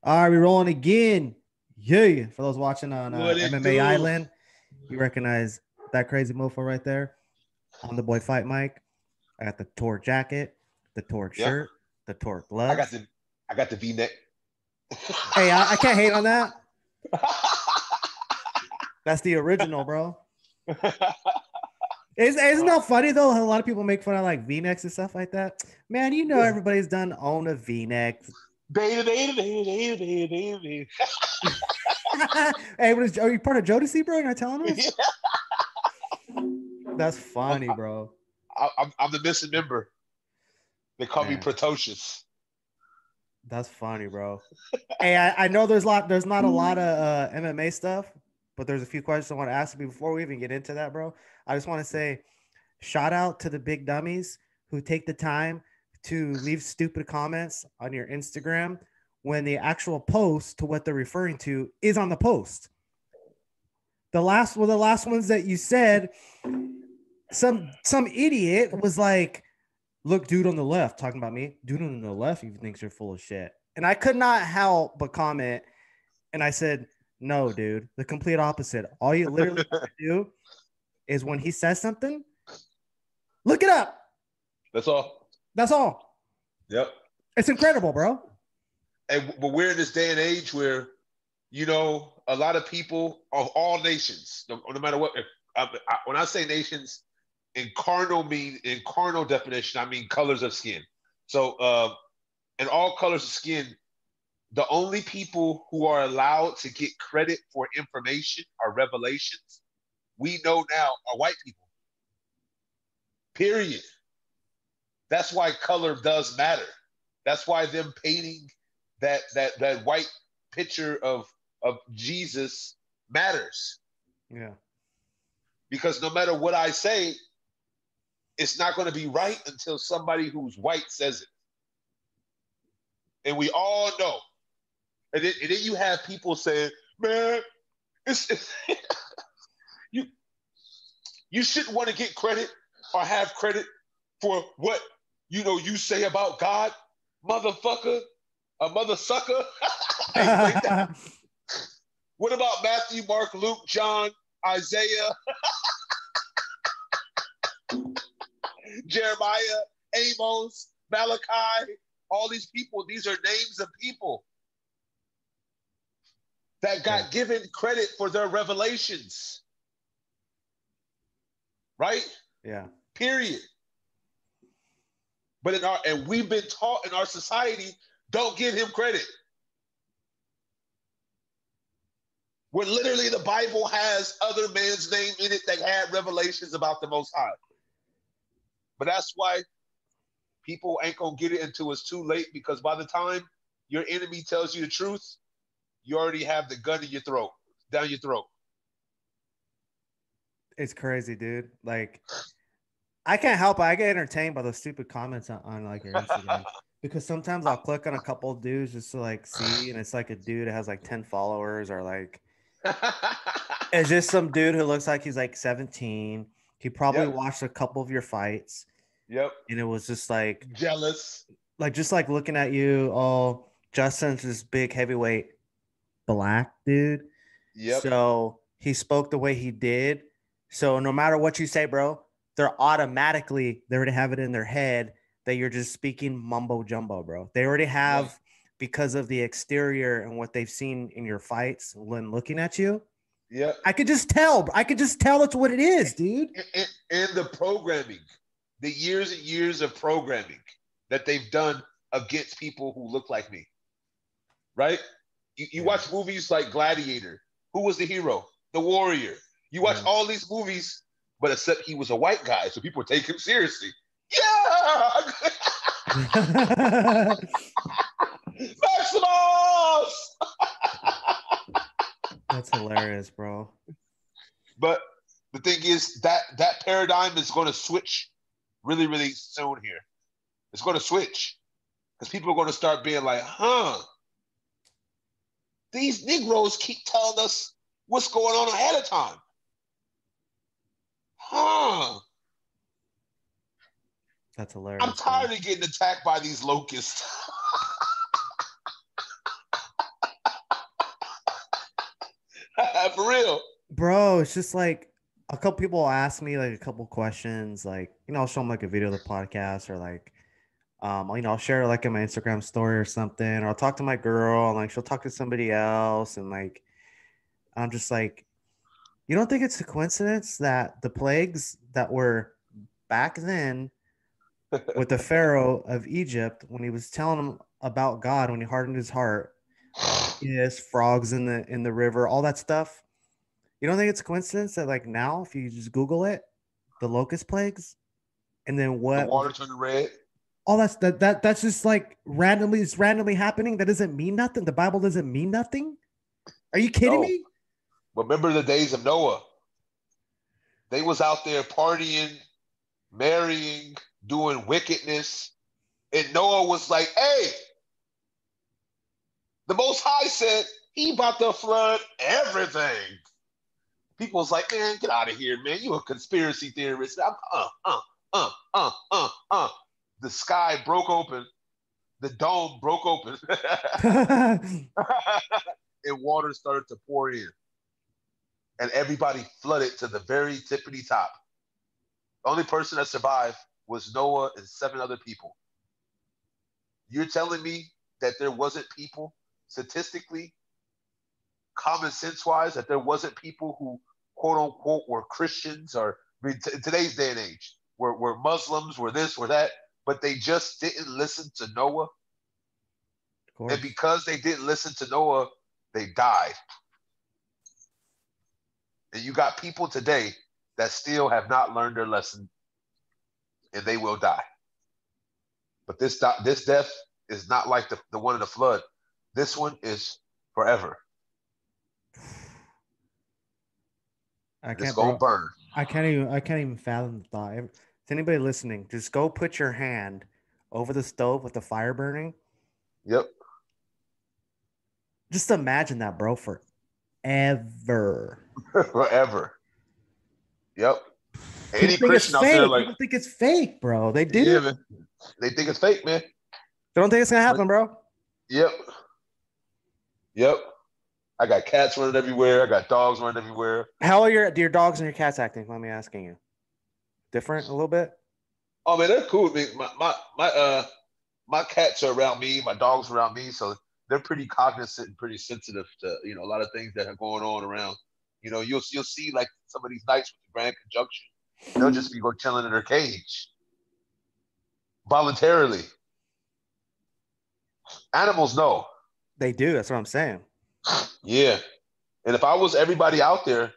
All right, we rolling again. Yeah. For those watching on What it MMA do? Island, you recognize that crazy mofo right there on the boy fight mic. I got the Torque jacket, the Torque Yep. shirt, the Torque I got gloves. the I got the V-neck. Hey, I can't hate on that. That's the original, bro. Isn't that funny though? A lot of people make fun of like V-necks and stuff like that. Man, you know everybody's done own a V-neck. Hey, are you part of Jodeci, bro? You're not telling us? That's I'm, funny, bro. I'm the missing member. They call me Man, Pretocious. that's funny, bro. Hey, I know there's not a lot of MMA stuff, but there's a few questions I want to ask you before we even get into that, bro. I just want to say shout out to the big dummies who take the time to leave stupid comments on your Instagram when the actual post to what they're referring to is on the post. The last ones that you said, some idiot was like, look, dude on the left, talking about me. Dude on the left, he thinks you're full of shit. And I could not help but comment. And I said, no, dude, the complete opposite. All you literally do is when he says something, look it up. That's all. That's all. Yep. It's incredible, bro. But we're in this day and age where, a lot of people of all nations, no matter what. When I say nations, in carnal definition, I mean colors of skin. So, in all colors of skin, the only people who are allowed to get credit for information or revelations we know now are white people. Period. That's why color does matter. That's why them painting that white picture of Jesus matters. Yeah. Because no matter what I say, it's not going to be right until somebody who's white says it. And we all know. And then you have people saying, man, it's you shouldn't want to get credit or have credit for what you say about God, motherfucker, a mother sucker. What about Matthew, Mark, Luke, John, Isaiah, Jeremiah, Amos, Malachi? All these people, these are names of people that got given credit for their revelations. Right? Yeah. Period. But we've been taught in our society, don't give him credit. When literally the Bible has other man's name in it that had revelations about the Most High. But that's why people ain't gonna get it until it's too late, because by the time your enemy tells you the truth, you already have the gun in your throat, down your throat. It's crazy, dude. Like, I can't help it. I get entertained by those stupid comments on like your Instagram because sometimes I'll click on a couple of dudes just to like see, and it's like a dude that has like 10 followers, or like it's just some dude who looks like he's like 17. He probably watched a couple of your fights. Yep. And it was just like jealous. Like just like looking at you, oh, Justin's this big heavyweight black dude. Yep. So he spoke the way he did. So no matter what you say, bro, they already have it in their head that you're just speaking mumbo jumbo, bro. They already have, because of the exterior and what they've seen in your fights when looking at you. Yeah. I could just tell that's what it is, dude. And the programming, the years and years of programming that they've done against people who look like me. Right? You watch movies like Gladiator. Who was the hero? The warrior. You watch all these movies, but except he was a white guy, so people take him seriously. Yeah! Maximus! That's hilarious, bro. But the thing is that paradigm is going to switch really, really soon here. It's going to switch because people are going to start being like, these Negroes keep telling us what's going on ahead of time. That's hilarious. I'm tired of getting attacked by these locusts. For real. Bro, it's just like a couple people ask me like a couple questions, like I'll show them like a video of the podcast or like I'll share like in my Instagram story or something, or I'll talk to my girl and like she'll talk to somebody else, and like I'm just like, you don't think it's a coincidence that the plagues that were back then with the Pharaoh of Egypt when he was telling him about God when he hardened his heart, yes, frogs in the river, all that stuff. You don't think it's a coincidence that like now if you just Google it, the locust plagues, and then The what water turned red. all that's just like randomly it's randomly happening. That doesn't mean nothing. The Bible doesn't mean nothing. Are you kidding No. me? Remember the days of Noah. They was out there partying, marrying, doing wickedness. And Noah was like, hey, the Most High said he about to flood everything. People was like, man, get out of here, man. You a conspiracy theorist. The sky broke open. The dome broke open. And water started to pour in. And everybody flooded to the very tippity top. The only person that survived was Noah and 7 other people. You're telling me that there wasn't people, statistically, common sense wise, that there wasn't people who, quote unquote, were Christians or in today's day and age, were Muslims, were this, were that, but they just didn't listen to Noah. And because they didn't listen to Noah, they died. And you got people today that still have not learned their lesson, and they will die. But this death is not like the one in the flood. This one is forever. It's gonna burn. I can't even fathom the thought. If anybody listening, just go put your hand over the stove with the fire burning. Yep. Just imagine that, bro, forever. Forever. Yep. Any Christian out there, like, people think it's fake, bro. They do. Yeah, man. They think it's fake, man. They don't think it's gonna happen, bro. Yep. Yep. I got cats running everywhere. I got dogs running everywhere. How are your dogs and your cats acting? Let me asking you. Different a little bit? Oh man, they're cool. I mean, my cats are around me, my dogs are around me, so they're pretty cognizant and pretty sensitive to a lot of things that are going on around. You'll see like some of these nights with the Grand Conjunction, they'll just be chilling in their cage voluntarily. Animals know. They do. That's what I'm saying. Yeah, and if I was everybody out there,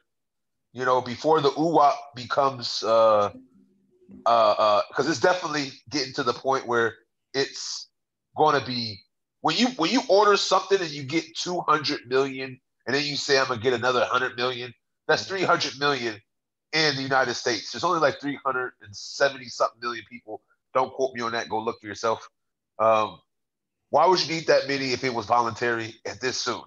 before the UWAP becomes because it's definitely getting to the point where it's going to be when you order something and you get 200 million and then you say I'm gonna get another 100 million, that's 300 million in the United States. There's only like 370 something million people. Don't quote me on that. Go look for yourself. Why would you need that many if it was voluntary at this soon?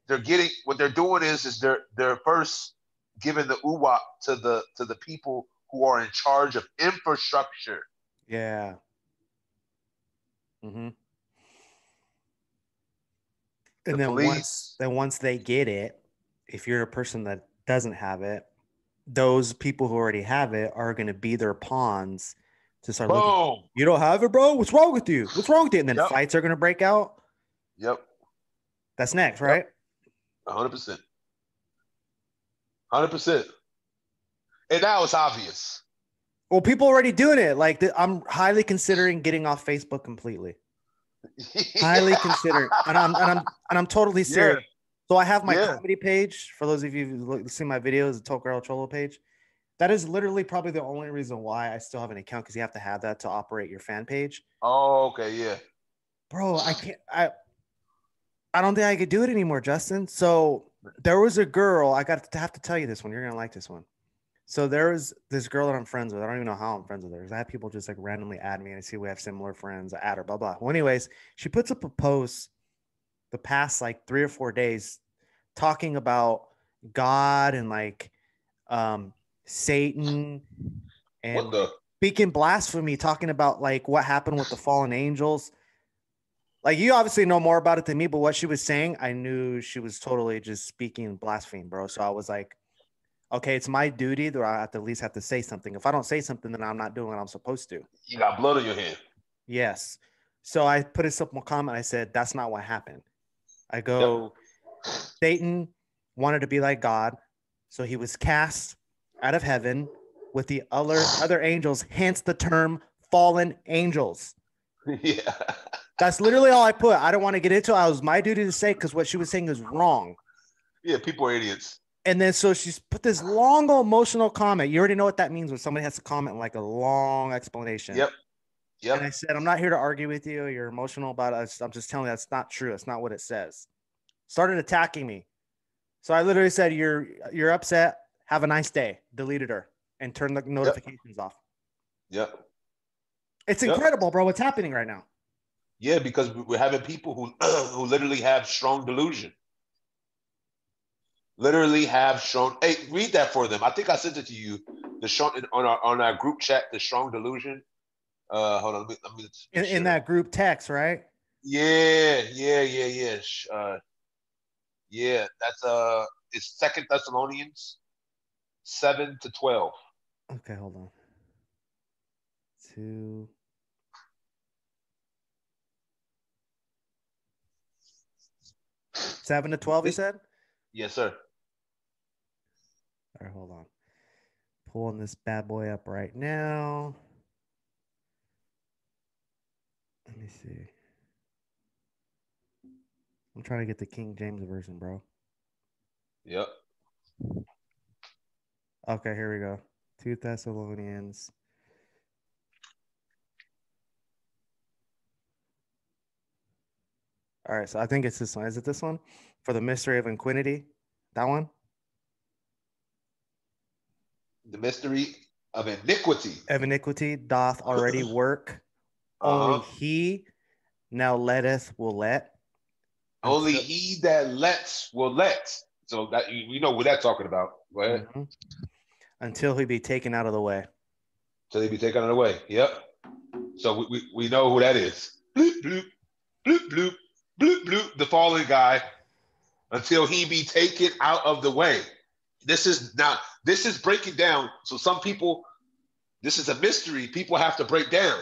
What they're doing is they're first giving the UWAP to the people who are in charge of infrastructure. Yeah. Mm-hmm. And then once they get it, if you're a person that doesn't have it, those people who already have it are going to be their pawns to start looking. You don't have it, bro? What's wrong with you? What's wrong with you? And then fights are going to break out. Yep. That's next, right? 100%. 100%. And now it's obvious. Well, people are already doing it. Like I'm highly considering getting off Facebook completely. Highly considering, and I'm totally serious. Yeah. So I have my comedy page. For those of you who see my videos, the Toker El Cholo page. That is literally probably the only reason why I still have an account, because you have to have that to operate your fan page. Oh, okay, yeah. Bro, I can't. I don't think I could do it anymore, Justin. So there was a girl. I have to tell you this one. You're gonna like this one. So there was this girl that I'm friends with. I don't even know how I'm friends with her, because I have people just like randomly add me and I see we have similar friends. I add her, blah blah. Well, anyways, she puts up a post the past like 3 or 4 days talking about God and like Satan and speaking blasphemy, talking about like what happened with the fallen angels. Like you obviously know more about it than me, but what she was saying, I knew she was totally just speaking blaspheme, bro. So I was like, okay, it's my duty that I have to at least have to say something. If I don't say something, then I'm not doing what I'm supposed to. You got blood on your hand. Yes. So I put a simple comment. I said, that's not what happened. I Yep. go, Satan wanted to be like God. So he was cast out of heaven with the other angels, hence the term fallen angels. Yeah. That's literally all I put. I don't want to get into it. It was my duty to say because what she was saying is wrong. Yeah, people are idiots. And then so she's put this long emotional comment. You already know what that means when somebody has to comment like a long explanation. Yep. Yep. And I said, I'm not here to argue with you. You're emotional about it. I'm just telling you that's not true. That's not what it says. Started attacking me. So I literally said, you're upset. Have a nice day. Deleted her and turned the notifications off. Yep. It's incredible, bro. What's happening right now? Yeah, because we're having people who literally have strong delusion. Literally have strong. Hey, read that for them. I think I sent it to you. The strong on our group chat. The strong delusion. Hold on. Let me in that group text, right? Yeah. Yeah. That's it's 2 Thessalonians 7-12. Okay, hold on. 2. Seven to 12, you said? Yes, sir. All right, hold on. Pulling this bad boy up right now. Let me see. I'm trying to get the King James version, bro. Yep. Okay, here we go. 2 Thessalonians. All right, so I think it's this one. Is it this one? For the mystery of infinity? That one? The mystery of iniquity. Of iniquity doth already work. Only he now will let. Only he that lets will let. So that we know what that's talking about. Go ahead. Mm-hmm. Until he be taken out of the way. Until he be taken out of the way. Yep. So we know who that is. Bloop, bloop, bloop, bloop, bloop, bloop, the fallen guy. Until he be taken out of the way. This is breaking down. So some people, this is a mystery people have to break down.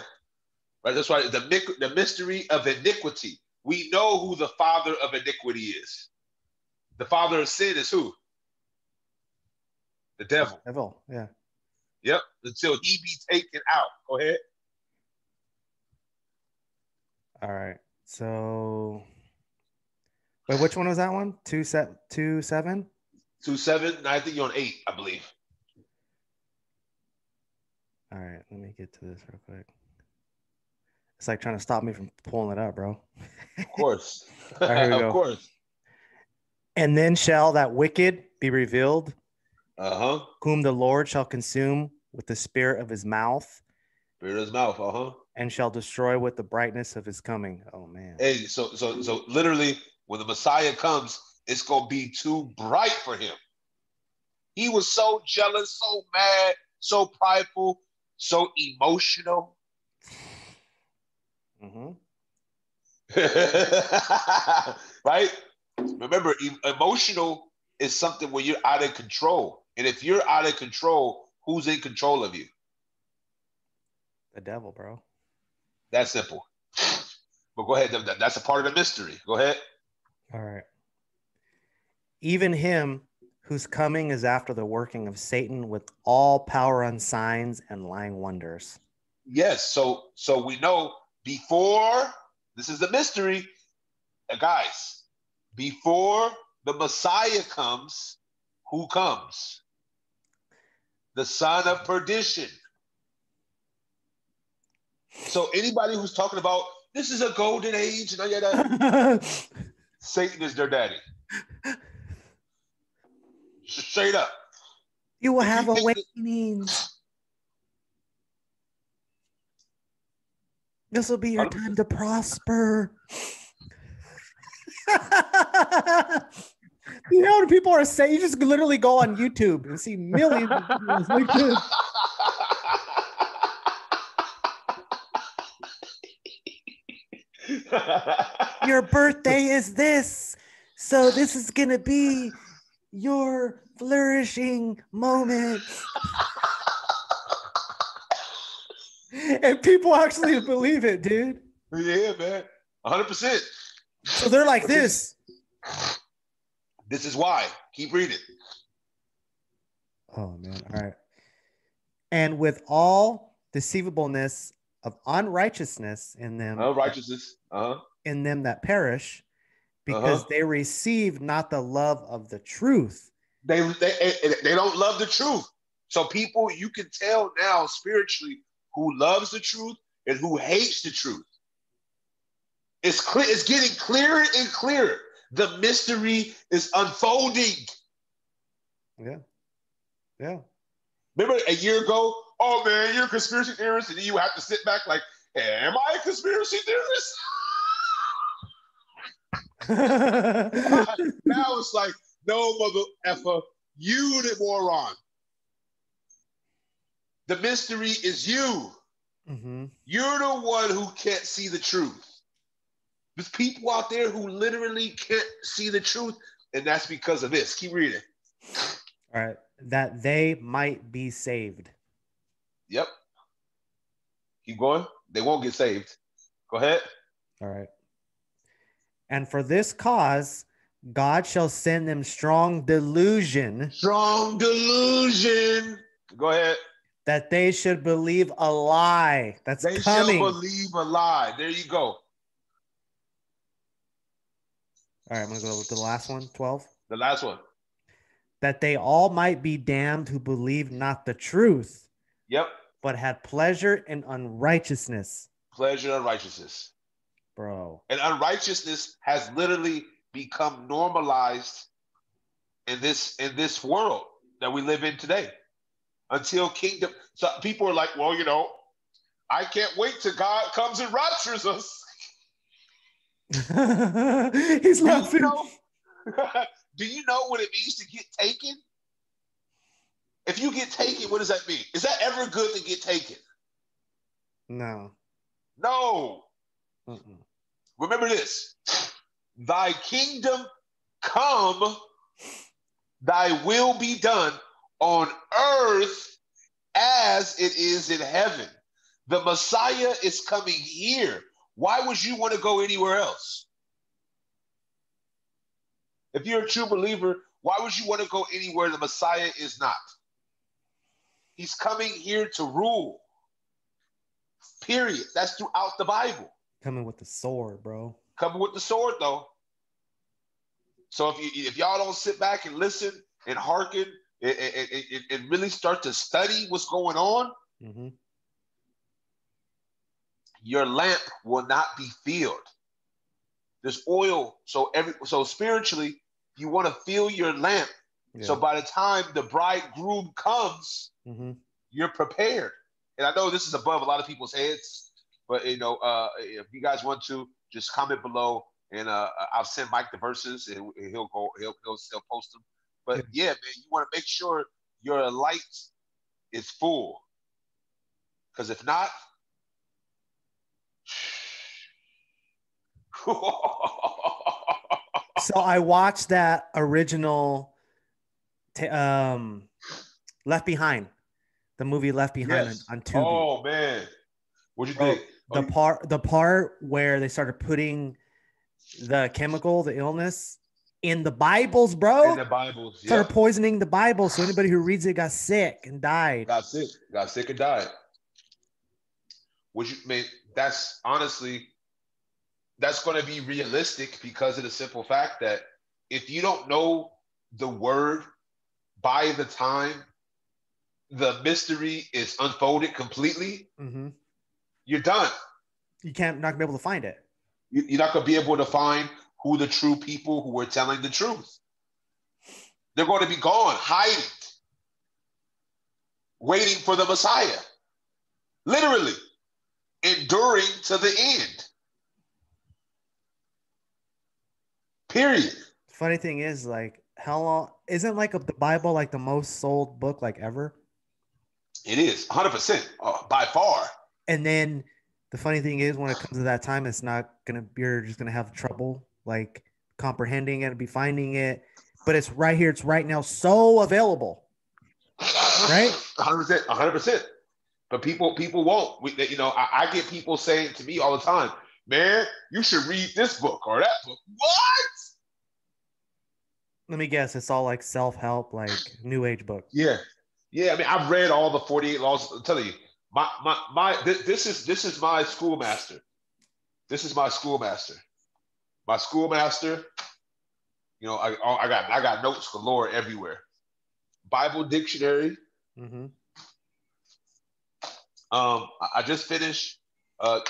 Right? That's why the mystery of iniquity. We know who the father of iniquity is. The father of sin is who? The devil. Devil, yeah. Yep. Until he be taken out. Go ahead. All right. So, wait, which one was that one? 2-7? 2-7. I think you're on 8, I believe. All right. Let me get to this real quick. It's like trying to stop me from pulling it up, bro. Of course. Right, of course. And then shall that wicked be revealed, whom the Lord shall consume with the spirit of his mouth. Spirit of his mouth, and shall destroy with the brightness of his coming. Oh man. Hey, so literally, when the Messiah comes, it's gonna be too bright for him. He was so jealous, so mad, so prideful, so emotional. Mm-hmm. Right? Remember, emotional is something where you're out of control. And if you're out of control, who's in control of you? The devil, bro. That's simple. But go ahead. That's a part of the mystery. Go ahead. All right. Even him whose coming is after the working of Satan with all power and signs and lying wonders. Yes. So we know before, this is the mystery, guys, before the Messiah comes, who comes? The son of perdition. So anybody who's talking about this is a golden age and Satan is their daddy. Straight up. You will have awakenings. This will be your time to prosper. You know what people are saying? You just literally go on YouTube and see millions of videos like this. Your birthday is this. So this is going to be your flourishing moment. And people actually believe it, dude. Yeah, man. 100%. So they're like this. This is why. Keep reading. Oh, man. All right. And with all deceivableness of unrighteousness in them, Righteousness. in them that perish, because they receive not the love of the truth. They don't love the truth. So people, you can tell now spiritually who loves the truth and who hates the truth. It's clear. It's getting clearer and clearer. The mystery is unfolding. Yeah. Yeah. Remember a year ago, oh man, you're a conspiracy theorist, and then you have to sit back like, am I a conspiracy theorist? Now it's like, no, mother effer, you the moron. The mystery is you. Mm-hmm. You're the one who can't see the truth. There's people out there who literally can't see the truth, and that's because of this. Keep reading. All right. That they might be saved. Yep. Keep going. They won't get saved. Go ahead. All right. And for this cause, God shall send them strong delusion. Strong delusion. Go ahead. That they should believe a lie. That's they coming. shall believe a lie. There you go. All right, I'm going to go to the last one, 12. The last one. That they all might be damned who believe not the truth. Yep. But had pleasure in unrighteousness. Pleasure in unrighteousness. Bro. And unrighteousness has literally become normalized in this world that we live in today. Until kingdom. So people are like, well, you know, I can't wait till God comes and raptures us. He's laughing. Do you know what it means to get taken? If you get taken, what does that mean? Is that ever good to get taken? No. No. Mm-mm. Remember this. Thy kingdom come, thy will be done on earth as it is in heaven. The Messiah is coming here. Why would you want to go anywhere else? If you're a true believer, why would you want to go anywhere the Messiah is not? He's coming here to rule. Period. That's throughout the Bible. Coming with the sword, bro. Coming with the sword, though. So if y'all don't sit back and listen and hearken and really start to study what's going on, mm-hmm. your lamp will not be filled. There's oil, so spiritually, you want to fill your lamp. Yeah. So by the time the bridegroom comes, mm-hmm. you're prepared. And I know this is above a lot of people's heads, but if you guys want to, just comment below, and I'll send Mike the verses, and he'll post them. But yeah, man, you want to make sure your light is full, because if not, so I watched that original Left Behind, the movie Left Behind. Yes. on Tubi. Oh man, what'd you think? The part where they started putting the chemical, the illness, in the Bibles, bro. In the Bibles, yeah. Started poisoning the Bible, so anybody who reads it got sick and died. Got sick and died. Which you mean? That's honestly, that's going to be realistic because of the simple fact that if you don't know the word by the time the mystery is unfolded completely, mm-hmm. you're done. Not gonna be able to find it. You're not going to be able to find who the true people who are telling the truth. They're going to be gone, hiding, waiting for the Messiah. Literally, enduring to the end. Period. Funny thing is, like, how long isn't like the Bible like the most sold book like ever? It is 100% by far. And then The funny thing is, when it comes to that time, it's not gonna. You're just gonna have trouble like comprehending it, be finding it. But it's right here. It's right now, so available. Right? 100%, 100%. But people won't. I get people saying to me all the time, "Man, you should read this book or that book." What? Let me guess. It's all like self-help, like new age book. Yeah, yeah. I mean, I've read all the 48 laws. I'm telling you, this is my schoolmaster. This is my schoolmaster. My schoolmaster. I got notes galore everywhere. Bible dictionary. Mm-hmm. I just finished.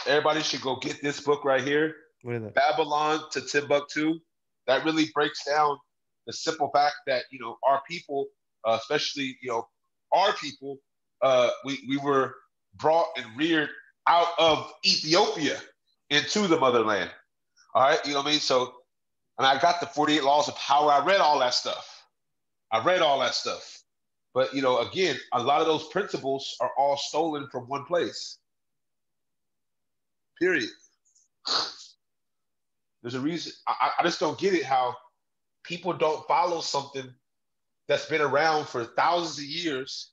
Everybody should go get this book right here. What is it? Babylon to Timbuktu. That really breaks down the simple fact that our people, especially our people, we were brought and reared out of Ethiopia into the motherland. All right, you know what I mean. So, and I got the 48 Laws of Power. I read all that stuff. But again, a lot of those principles are all stolen from one place. Period. There's a reason. I just don't get it how people don't follow something that's been around for thousands of years,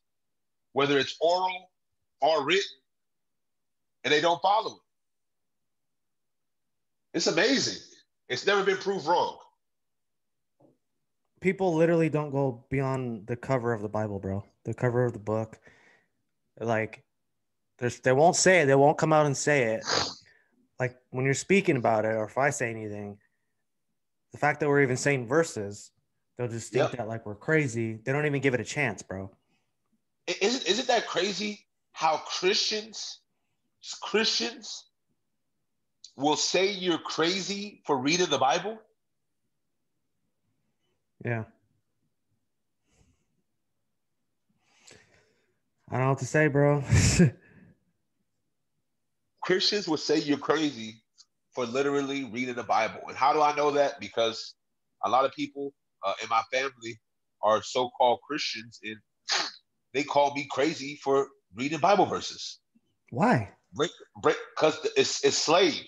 whether it's oral or written, and they don't follow it. It's amazing. It's never been proved wrong. People literally don't go beyond the cover of the Bible, bro. The cover of the book. Like, they won't say it. They won't come out and say it. Like, when you're speaking about it, or if I say anything, the fact that we're even saying verses, they'll just think that like we're crazy. They don't even give it a chance, bro. Isn't that crazy how Christians will say you're crazy for reading the Bible? Yeah. I don't know what to say, bro. Christians will say you're crazy for literally reading the Bible. And how do I know that? Because a lot of people in my family are so-called Christians, and they call me crazy for reading Bible verses. Why? Because it's slave.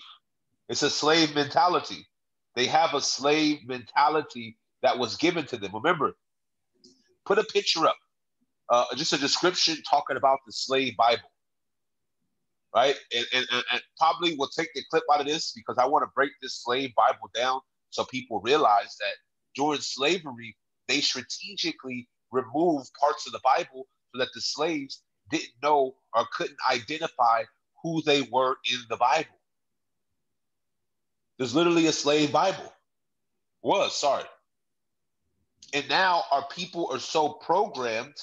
It's a slave mentality. They have a slave mentality that was given to them. Remember, put a picture up, just a description talking about the slave Bible, right? And probably we'll take the clip out of this because I want to break this slave Bible down so people realize that during slavery, they strategically removed parts of the Bible so that the slaves didn't know or couldn't identify who they were in the Bible. There's literally a slave Bible. Sorry. And now our people are so programmed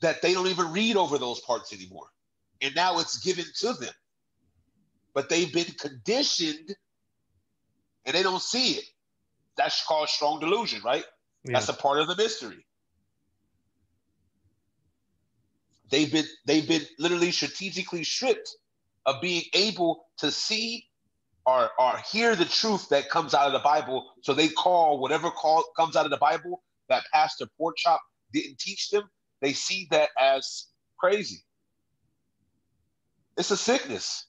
that they don't even read over those parts anymore. And now it's given to them. But they've been conditioned and they don't see it. That's called strong delusion, right? Yeah. That's a part of the mystery. They've been literally strategically stripped of being able to see or hear the truth that comes out of the Bible. So they call whatever comes out of the Bible that Pastor Porkchop didn't teach them. They see that as crazy. It's a sickness.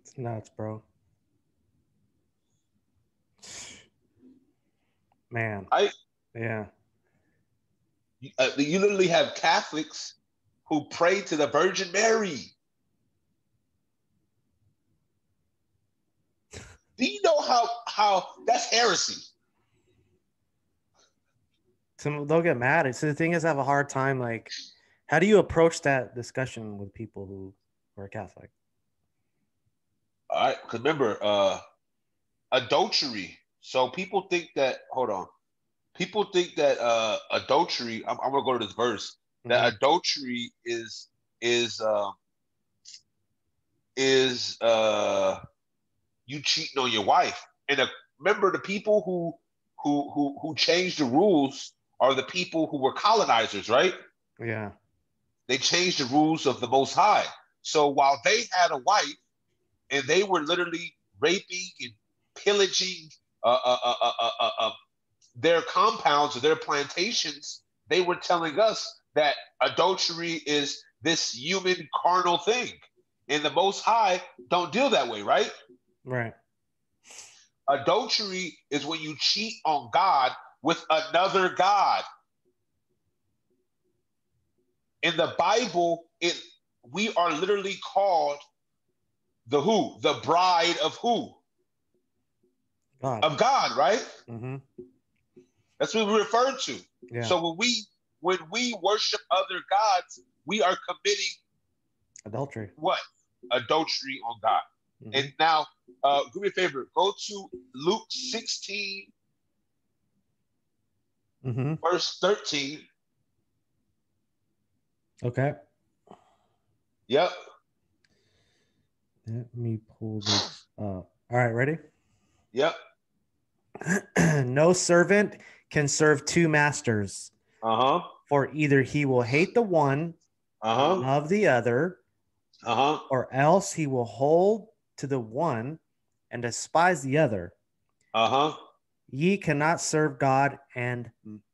It's nuts, bro. Man. Yeah. You literally have Catholics who pray to the Virgin Mary. Do you know how that's heresy? They'll get mad. So the thing is, I have a hard time. Like, how do you approach that discussion with people who are Catholic? All right, because remember, adultery. So people think that. Hold on. People think that adultery. I'm gonna go to this verse. That adultery is you cheating on your wife. And remember, the people who changed the rules are the people who were colonizers, right? Yeah. They changed the rules of the Most High. So while they had a wife and they were literally raping and pillaging their compounds or their plantations, they were telling us that adultery is this human carnal thing. And the Most High don't deal that way, right? Right. Adultery is when you cheat on God with another God. In the Bible, we are literally called the who? The bride of who? God. Of God, right? Mm-hmm. That's what we refer to. Yeah. So when we worship other gods, we are committing Adultery. what? Adultery on God. Mm-hmm. And now, do me a favor. Go to Luke 16, Mm-hmm. verse 13. Okay. Yep. Let me pull this up. All right, ready? Yep. No servant can serve two masters, Uh-huh. for either he will hate the one Uh-huh. and love the other, Uh-huh. or else he will hold to the one and despise the other. Uh-huh. Ye cannot serve God and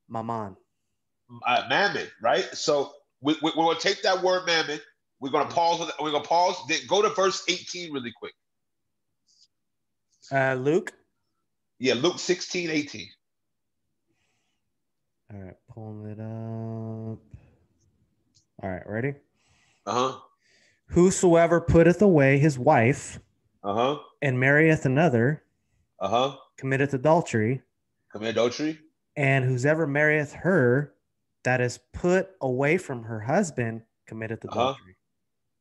mammon. Mammon, right? So we're going to take that word mammon. We're going to pause. We're going to pause. Then go to verse 18 really quick. Luke. Yeah, Luke 16, 18. All right, pulling it up. All right, ready? Uh-huh. Whosoever putteth away his wife Uh-huh. and marrieth another Uh-huh. committeth adultery, Commit adultery. and whosoever marrieth her that is put away from her husband committeth adultery.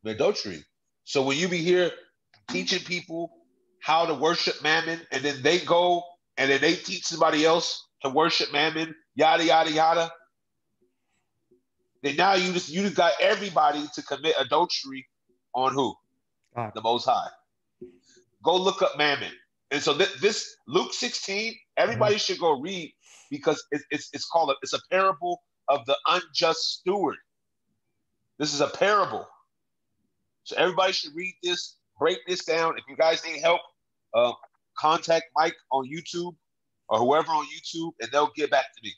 Commit adultery. So when you be here teaching people how to worship mammon, and then they go and then they teach somebody else to worship mammon, yada yada yada. Then now you just got everybody to commit adultery on who? God. The Most High. Go look up mammon. And so this Luke 16, everybody should go read, because it's called it's a parable of the unjust steward. This is a parable. So everybody should read this, break this down. If you guys need help, contact Mike on YouTube or whoever on YouTube, and they'll get back to me.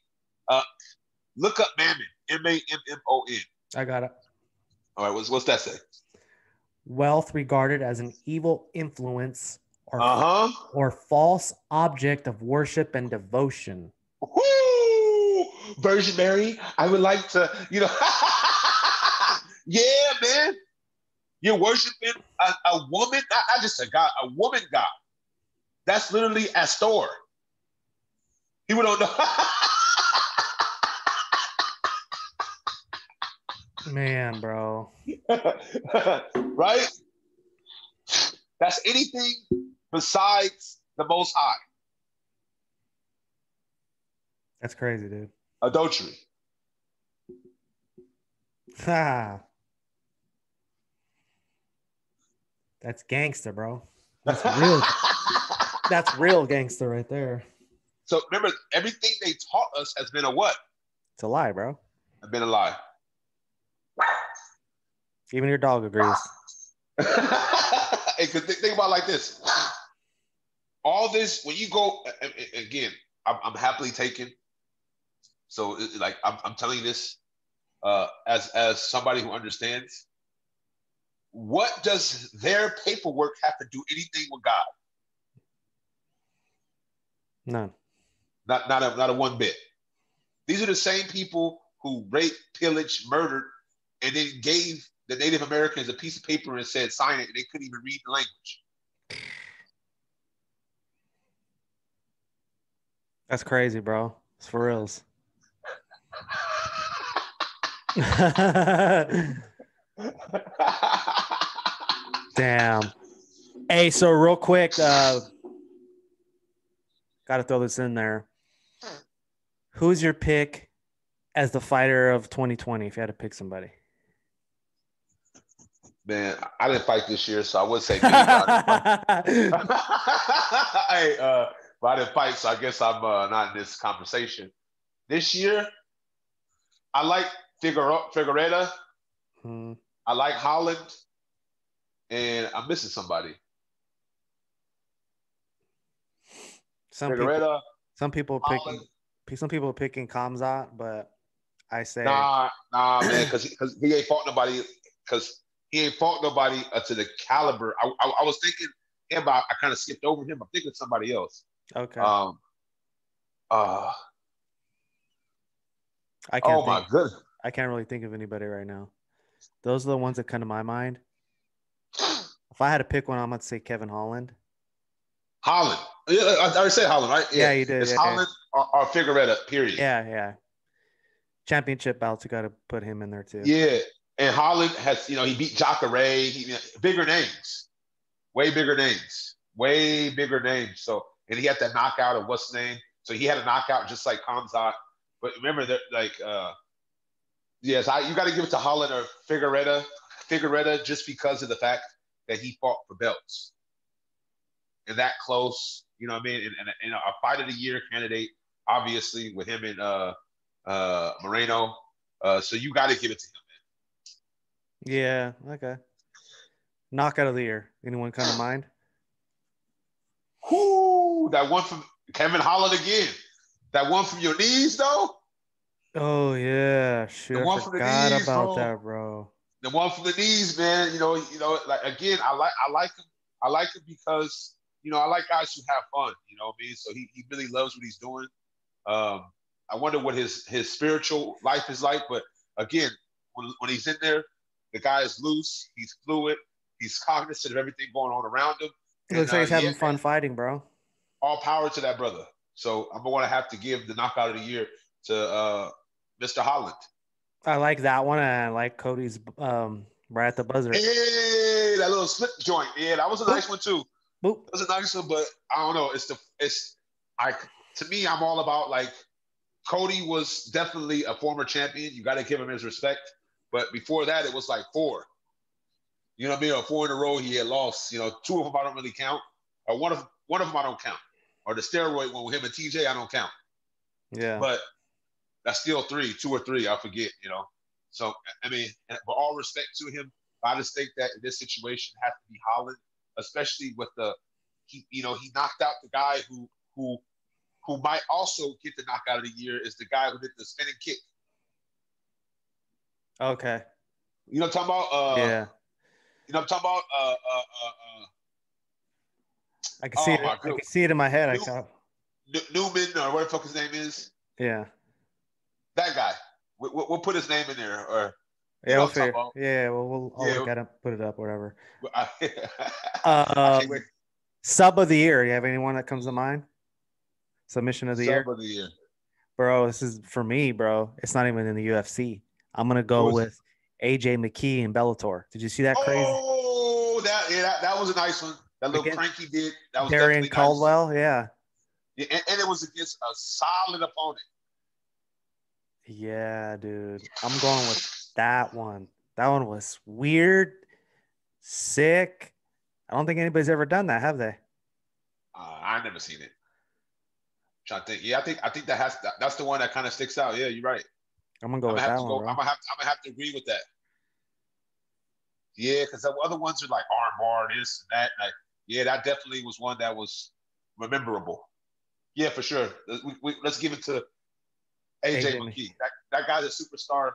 Look up mammon, M-A-M-M-O-N. I got it. All right, what's that say? Wealth regarded as an evil influence or false object of worship and devotion. Woo! Virgin Mary, I would like to, yeah, man. You're worshiping a woman, not just a god, a woman god. That's literally Astor. People don't know. Man, bro. Right? That's anything besides the Most High. That's crazy, dude. Adultery. That's gangster, bro. That's real. That's real gangster right there. So remember, everything they taught us has been a what? It's a lie, bro. It's been a lie. Even your dog agrees. Hey, think about it like this. All this, when you go, again, I'm happily taken. So like I'm telling you this as somebody who understands. What does their paperwork have to do anything with God? None. Not a one bit. These are the same people who raped, pillaged, murdered, and then gave the Native Americans a piece of paper and said, sign it, and they couldn't even read the language. That's crazy, bro. It's for reals. Damn. Hey, so real quick, got to throw this in there. Who's your pick as the fighter of 2020 if you had to pick somebody? Man, I didn't fight this year, so I would say me. But I didn't fight, so I guess I'm not in this conversation. This year, I like Figueroa. I like Holland, and I'm missing somebody. Some people picking Khamzat, but I say nah, man, because he ain't fought nobody. Because he ain't fought nobody to the caliber. I was thinking him, but I kind of skipped over him. I'm thinking somebody else. Okay. Um. I can't Oh think. my goodness. I can't really think of anybody right now. Those are the ones that come to my mind. If I had to pick one, I'm going to say Kevin Holland. Holland. Yeah, I already said Holland, right? Yeah, you did. It's Yeah, Holland or Figueroa, period. yeah. Championship bouts, you got to put him in there too. Yeah. And Holland has, he beat Jacare. Bigger names. Way bigger names. Way bigger names. So, and he had that knockout of what's his name. So he had a knockout just like Kamzat. But remember that, yes, you got to give it to Holland or Figueroa just because of the fact that he fought for belts. And that close, you know what I mean? And a fight of the year candidate, obviously, with him and Moreno. So you got to give it to him, man. Yeah, okay. Knockout of the year. Anyone come to mind? Whoo, that one from Kevin Holland again. That one from your knees, though. Oh yeah, shoot, I forgot knees, about bro. that, bro. The one from the knees, man. Like again, I like him. I like him because I like guys who have fun. You know what I mean? So he really loves what he's doing. I wonder what his spiritual life is like. But again, when he's in there, the guy is loose. He's fluid. He's cognizant of everything going on around him. It looks like he's having fun fighting, bro. All power to that brother. So I'm going to have to give the knockout of the year to Mr. Holland. I like that one, and I like Cody's right at the buzzer. Hey, that little slip joint. Yeah, that was a nice one too. Boop. That was a nice one, but I don't know. To me, I'm all about like Cody was definitely a former champion. You got to give him his respect. But before that, it was like 4. You know what I mean? Or 4 in a row he had lost. 2 of them I don't really count. Or one of them I don't count. Or the steroid one with him and TJ I don't count. Yeah. But that's still 3, 2 or 3. I forget. So I mean, with all respect to him, I just think that in this situation has to be Holland, especially with he knocked out the guy who might also get the knockout of the year is the guy who did the spinning kick. Okay. You know what I'm talking about? Yeah. You know what I'm talking about? I can see it. I can see it in my head. Newman or whatever the fuck his name is. Yeah. That guy. We'll put his name in there. Or yeah, we'll figure. Yeah, well, I'll look at him, put it up, whatever. Sub of the year. You have anyone that comes to mind? Submission of the year. Sub of the year. Bro, this is for me, bro. It's not even in the UFC. I'm gonna go with AJ McKee and Bellator. Did you see that crazy? Oh, that was a nice one. That little prank he did. That was Darian Caldwell, nice. Yeah, and it was against a solid opponent. Yeah, dude. I'm going with that one. That one was weird, sick. I don't think anybody's ever done that, have they? I've never seen it. I'm trying to think. Yeah, I think that's the one that kind of sticks out. Yeah, you're right. I'm gonna go with that one. I'm gonna have to agree with that. Yeah, because the other ones are like armbar, this and that. Like, yeah, that definitely was one that was memorable. Yeah, for sure. Let's give it to AJ McKee. That guy's a superstar.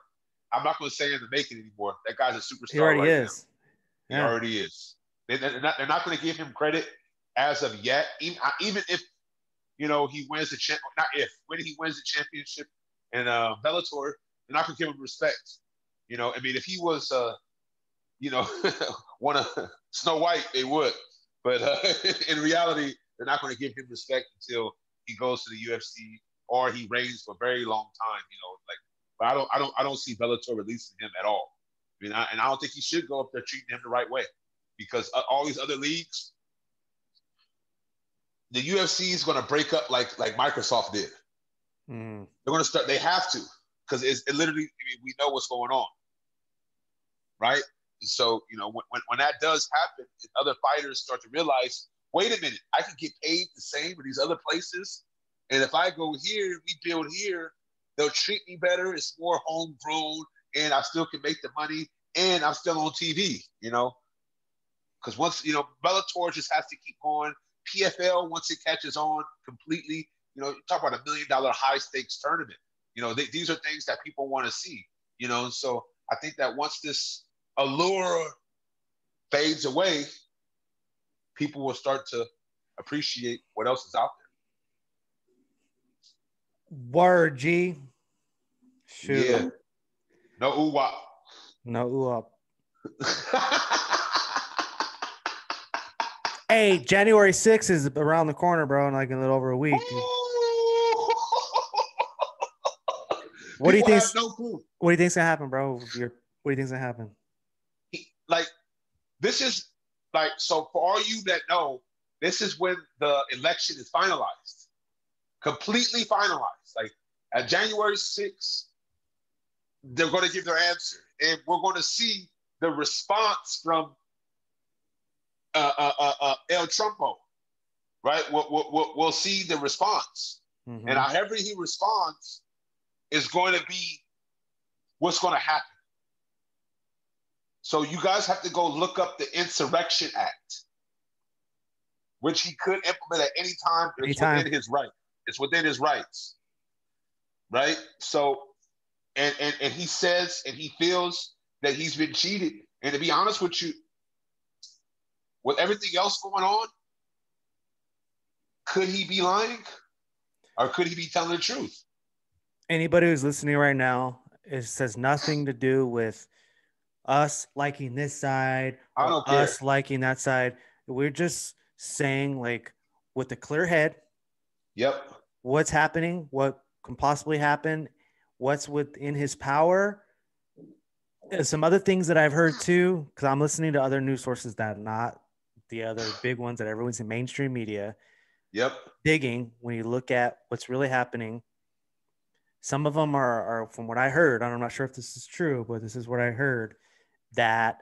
I'm not going to say in the making anymore. That guy's a superstar. He already is. He already is. They're not going to give him credit as of yet. Even if he wins the when he wins the championship in Bellator, they're not going to give him respect. I mean, if he was one of Snow White, they would. But in reality, they're not going to give him respect until he goes to the UFC or he reigns for a very long time. But I don't see Bellator releasing him at all. I mean, I don't think he should go up there treating him the right way, because all these other leagues, the UFC is going to break up like Microsoft did. They're going to start. They have to, because it literally. I mean, we know what's going on, right? So when that does happen, and other fighters start to realize, wait a minute, I can get paid the same in these other places, and if I go here, we build here, they'll treat me better. It's more homegrown, and I still can make the money, and I'm still on TV. Because once Bellator just has to keep going. PFL, once it catches on completely, talk about $1 million high stakes tournament. These are things that people want to see. So I think that once this allure fades away, people will start to appreciate what else is out Word, G. there. Shoot. Yeah. No ooh wop. No ooh up. Hey, January 6th is around the corner, bro, in like a little over a week. What do you People think? have no clue. What do you think's gonna happen, bro? What do you think's gonna happen? Like, this is like, so for all you that know, this is when the election is finalized, completely finalized. Like at January 6th, they're going to give their answer, and we're going to see the response from El Trumpo, right? We'll see the response, Mm-hmm. and however he responds is going to be what's going to happen. So you guys have to go look up the Insurrection Act, which he could implement at any time. It's within his right. It's within his rights, right? So, and he says, and he feels that he's been cheated. And to be honest with you, with everything else going on, could he be lying, or could he be telling the truth? Anybody who's listening right now, it has nothing to do with us liking this side I or don't care. us liking that side. We're just saying, like, with a clear head, Yep, what's happening, what can possibly happen, what's within his power. And some other things that I've heard too, because I'm listening to other news sources that are not the other big ones that everyone's in mainstream media. yep. Digging, when you look at what's really happening, some of them are from what I heard, and I'm not sure if this is true, but this is what I heard, that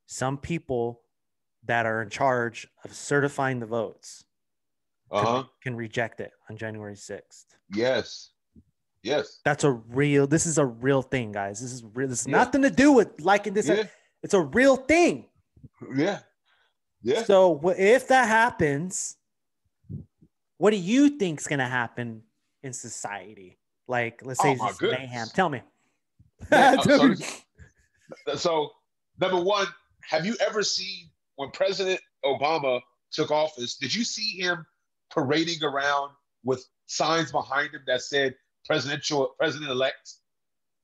some people that are in charge of certifying the votes can reject it on January 6th. Yes. Yes. This is a real thing, guys. This is real. This is nothing to do with liking this. Yeah. It's a real thing. Yeah. Yeah. So if that happens, what do you think is going to happen in society? Like, let's say it's mayhem. Tell me. Yeah, so, number one, have you ever seen when President Obama took office, did you see him parading around with signs behind him that said president-elect,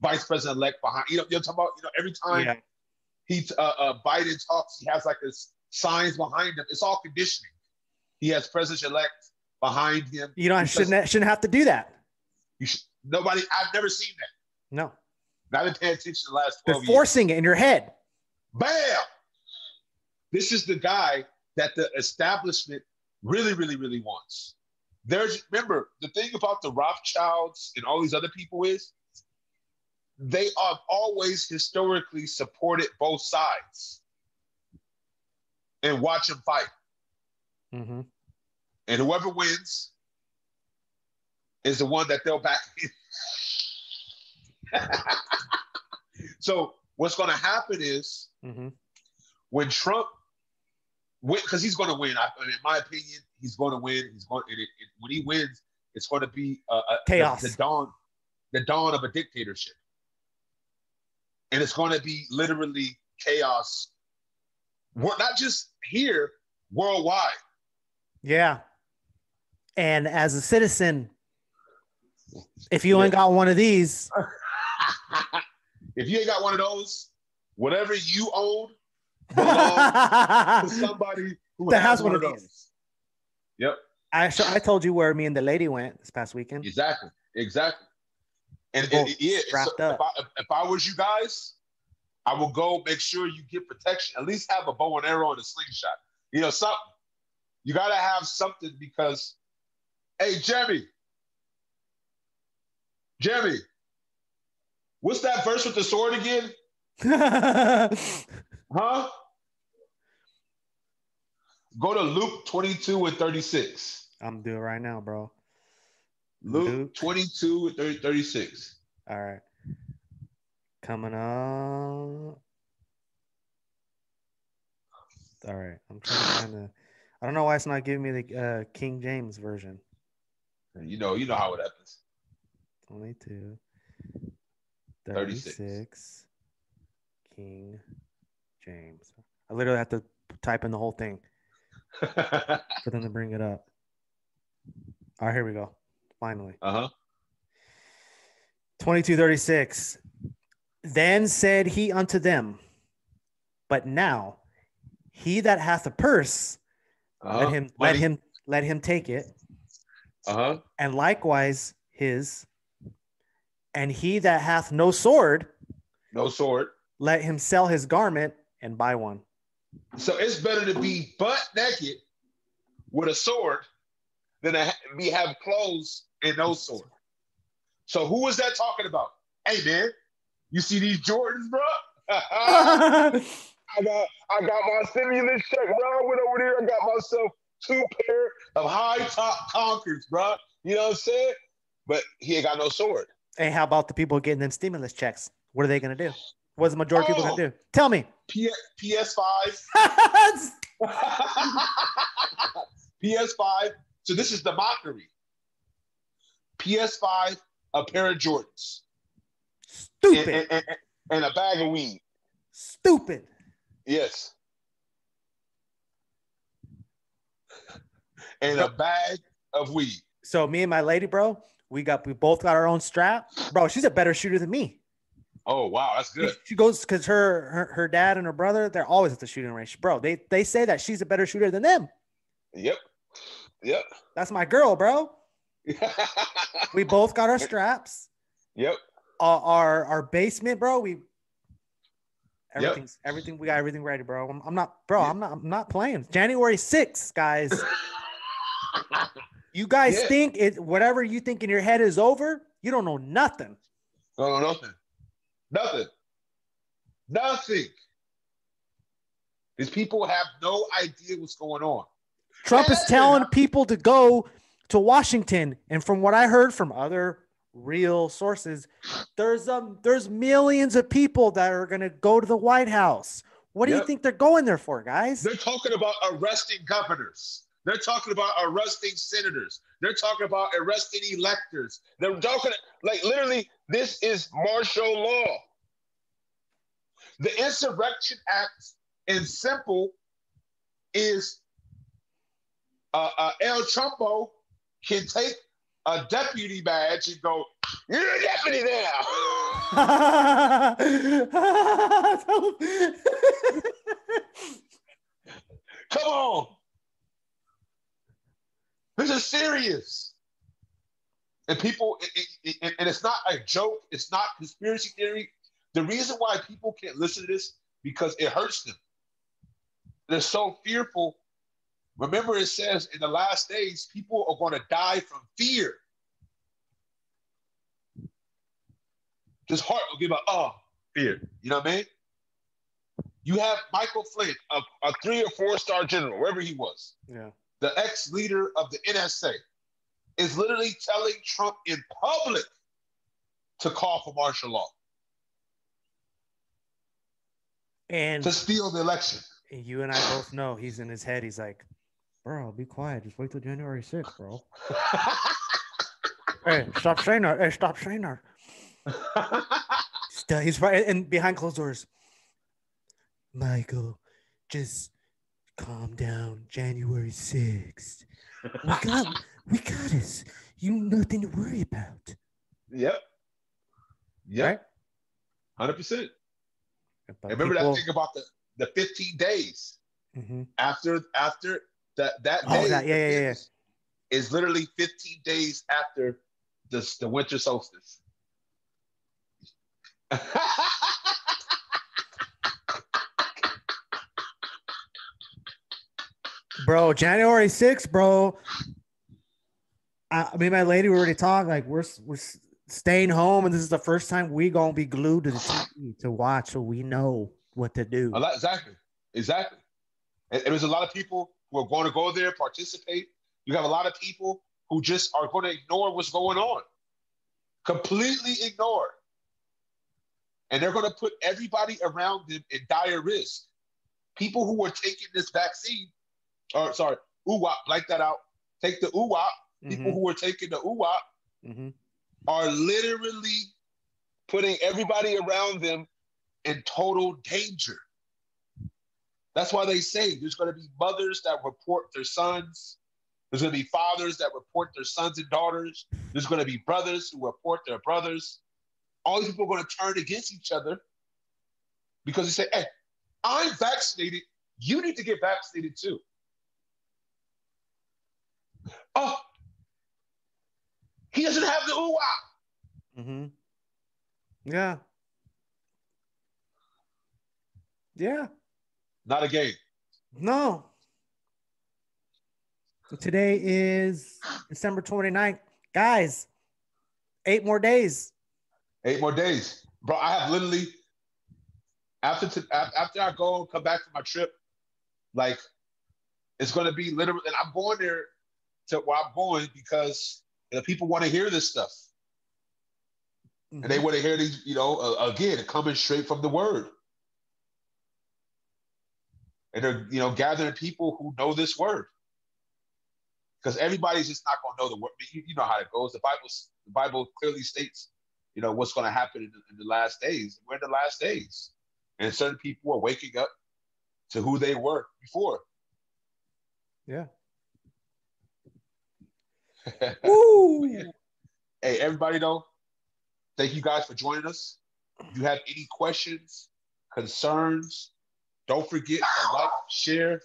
vice president-elect behind? You're talking about, every time Biden talks, he has like this signs behind him. It's all conditioning. He has president-elect behind him. Shouldn't have to do that. I've never seen that. No. Not been paying attention the last 12 years. They're forcing it in your head. Bam! This is the guy that the establishment really, really, really wants. Remember, the thing about the Rothschilds and all these other people is they have always historically supported both sides and watch them fight. Mm-hmm. And whoever wins is the one that they'll back. So what's going to happen is when Trump, because he's going to win. In my opinion, he's going to win. When he wins, it's going to be chaos. The dawn of a dictatorship, and it's going to be literally chaos. Not just here, worldwide. Yeah, and as a citizen, if you ain't got one of these. If you ain't got one of those, whatever you own belongs to somebody who has one of those. Yep. I told you where me and the lady went this past weekend. Exactly. And strapped up. If I was you guys, I will go make sure you get protection. At least have a bow and arrow and a slingshot. Something. You got to have something because, hey, Jeremy, what's that verse with the sword again? Huh? Go to Luke 22:36. I'm doing it right now, bro. Luke 22:36. All right. Coming up. All right. I'm trying to find the. I don't know why it's not giving me the King James version. You know how it happens. 22. 36. King James. I literally have to type in the whole thing for them to bring it up. All right, here we go. Finally. 22:36. Then said he unto them, but now he that hath a purse, let him take it. And likewise his. And he that hath no sword, let him sell his garment and buy one. So it's better to be butt naked with a sword than to have clothes and no sword. So who was that talking about? Hey man, you see these Jordans, bro? I got my stimulus check, bro. I went over there. I got myself 2 pair of high top Concords, bro. You know what I'm saying? But he ain't got no sword. Hey, how about the people getting them stimulus checks? What are they gonna do? What's the majority of people gonna do? Tell me. PS5. PS5. So this is the mockery. PS5, a pair of Jordans. Stupid. And a bag of weed. Stupid. Yes. And a bag of weed. So me and my lady, bro, we both got our own strap. Bro, she's a better shooter than me. Oh, wow. That's good. She goes because her dad and her brother, they're always at the shooting range. Bro, they say that she's a better shooter than them. Yep. That's my girl, bro. We both got our straps. Yep. Our basement, bro. Everything. We got everything ready, bro. I'm not playing. January 6th, guys. You guys think whatever you think in your head is over. You don't know nothing. Don't know nothing. These people have no idea what's going on. Trump is telling people to go to Washington, and from what I heard from other real sources, there's millions of people that are going to go to the White House. What do you think they're going there for, guys? They're talking about arresting governors. They're talking about arresting senators. They're talking about arresting electors. They're talking like literally, this is martial law. The Insurrection Act, in simple, is El Trumpo can take a deputy badge and go, "You're a deputy now." Come on. This is serious. And people, and it's not a joke. It's not conspiracy theory. The reason why people can't listen to this, because it hurts them. They're so fearful. Remember, it says in the last days, people are going to die from fear. His heart will give fear. You know what I mean? You have Michael Flynn, a 3 or 4-star general, wherever he was. Yeah. The ex-leader of the NSA is literally telling Trump in public to call for martial law. And to steal the election. And you and I both know he's in his head. He's like, bro, be quiet. Just wait till January 6th, bro. Hey, stop saying that. Hey, stop saying that. He's right. And behind closed doors, Michael, just calm down. January 6th. We got this. You nothing to worry about. Yep. Right? 100%. Remember that thing about the 15 days after that day is literally 15 days after the winter solstice. Bro, January 6th, bro. Me and my lady, we already talked. Like we're staying home, and this is the first time we gonna be glued to the TV to watch, so we know what to do. Exactly. And there's a lot of people who are going to go there, participate. You have a lot of people who just are going to ignore what's going on, completely ignore, and they're going to put everybody around them in dire risk. People who are taking this vaccine, UWAP, blank that out. Take the UWAP. People who are taking the UWAP are literally putting everybody around them in total danger. That's why they say there's going to be mothers that report their sons. There's going to be fathers that report their sons and daughters. There's going to be brothers who report their brothers. All these people are going to turn against each other because they say, hey, I'm vaccinated. You need to get vaccinated too. Oh, he doesn't have the ooh-ah. Mm-hmm. Yeah. Yeah. Not a game. No. Today is December 29th. Guys, 8 more days. 8 more days. Bro, I have literally, after I go and come back from my trip, like, it's going to be literally, and I'm going there to where I'm going because people want to hear this stuff. Mm-hmm. And they want to hear these, again, coming straight from the word. And they're, gathering people who know this word. Because everybody's just not going to know the word. You know how it goes. The Bible clearly states, what's going to happen in the last days. We're in the last days. And certain people are waking up to who they were before. Yeah. Woo! Hey, everybody, though, thank you guys for joining us. If you have any questions, concerns, don't forget to like, share,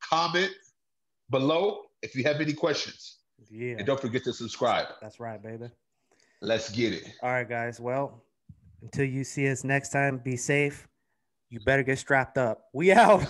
comment below if you have any questions. Yeah. And don't forget to subscribe. That's right, baby. Let's get it. All right, guys. Well, until you see us next time, be safe. You better get strapped up. We out.